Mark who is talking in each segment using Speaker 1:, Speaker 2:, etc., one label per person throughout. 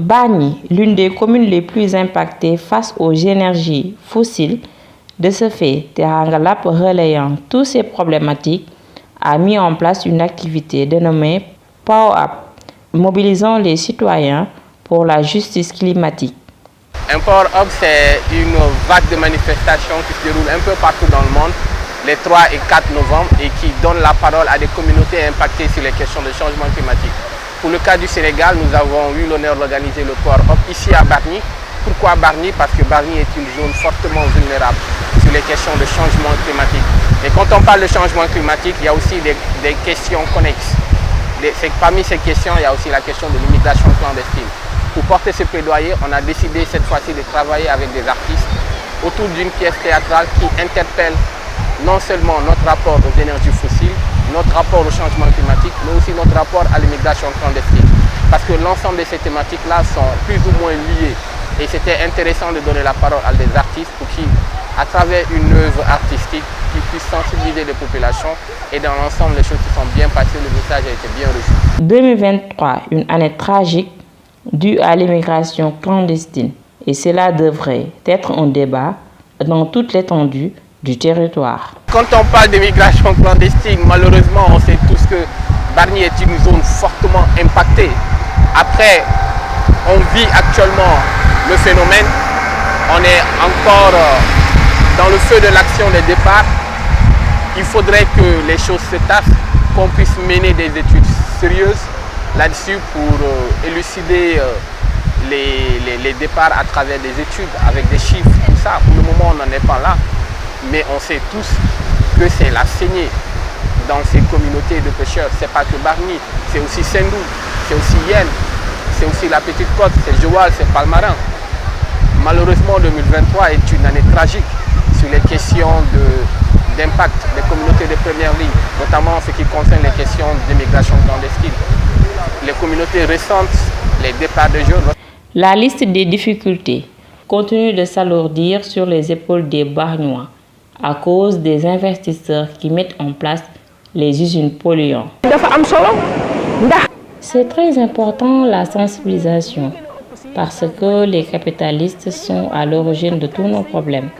Speaker 1: Bargny, l'une des communes les plus impactées face aux énergies fossiles. De ce fait, Teranga Lab, relayant toutes ces problématiques, a mis en place une activité dénommée Power Up, mobilisant les citoyens pour la justice climatique.
Speaker 2: Un Power Up, c'est une vague de manifestations qui se déroule un peu partout dans le monde, les 3 et 4 novembre, et qui donne la parole à des communautés impactées sur les questions de changement climatique. Pour le cas du Sénégal, nous avons eu l'honneur d'organiser le Power Up ici à Bargny. Pourquoi Bargny? Parce que Bargny est une zone fortement vulnérable sur les questions de changement climatique. Et quand on parle de changement climatique, il y a aussi des questions connexes. Parmi ces questions, il y a aussi la question de l'immigration clandestine. Pour porter ce plaidoyer, on a décidé cette fois-ci de travailler avec des artistes autour d'une pièce théâtrale qui interpelle non seulement notre rapport aux énergies fossiles, notre rapport au changement climatique, mais aussi notre rapport à l'immigration clandestine. Parce que l'ensemble de ces thématiques-là sont plus ou moins liées. Et c'était intéressant de donner la parole à des artistes pour qui, à travers une œuvre artistique, qui puisse sensibiliser les populations. Et dans l'ensemble, les choses se sont bien passées, le message a été bien reçu.
Speaker 1: 2023, une année tragique due à l'immigration clandestine. Et cela devrait être un débat dans toute l'étendue du territoire.
Speaker 2: Quand on parle d'immigration clandestine, malheureusement, on sait tous que Bargny est une zone fortement impactée. Après, on vit actuellement le phénomène, on est encore dans le feu de l'action des départs. Il faudrait que les choses se tassent, qu'on puisse mener des études sérieuses là-dessus pour élucider les départs à travers des études avec des chiffres, tout ça. Pour le moment, on n'en est pas là, mais on sait tous que c'est la saignée dans ces communautés de pêcheurs. C'est pas que Bargny, c'est aussi Sendou, c'est aussi Yen, c'est aussi la Petite Côte, c'est Joal, c'est Palmarin. Malheureusement, 2023 est une année tragique sur les questions d'impact des communautés de première ligne, notamment en ce qui concerne les questions d'immigration clandestine. Les communautés récentes, les départs de jeunes.
Speaker 1: La liste des difficultés continue de s'alourdir sur les épaules des Bargnois à cause des investisseurs qui mettent en place les usines polluantes. C'est très important la sensibilisation parce que les capitalistes sont à l'origine de tous nos problèmes.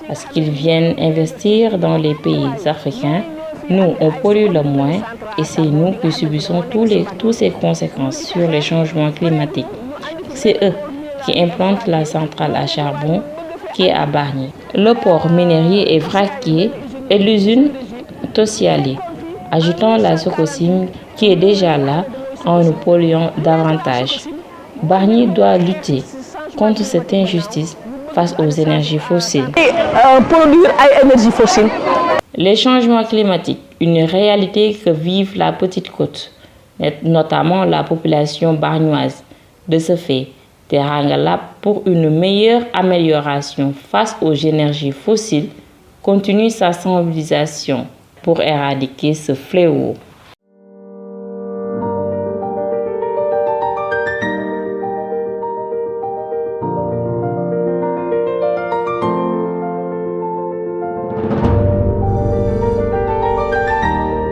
Speaker 1: Parce qu'ils viennent investir dans les pays africains, nous on pollue le moins et c'est nous qui subissons toutes ces conséquences sur les changements climatiques. C'est eux qui implantent la centrale à charbon qui est à Bargny. Le port minier est vraquier et l'usine Tossiali, ajoutant la Sococim qui est déjà là en nous polluant davantage. Bargny doit lutter contre cette injustice face aux énergies fossiles. Les changements climatiques, une réalité que vivent la Petite Côte, notamment la population bargnoise. De ce fait, Teranga Lab, pour une meilleure amélioration face aux énergies fossiles, continue sa sensibilisation pour éradiquer ce fléau.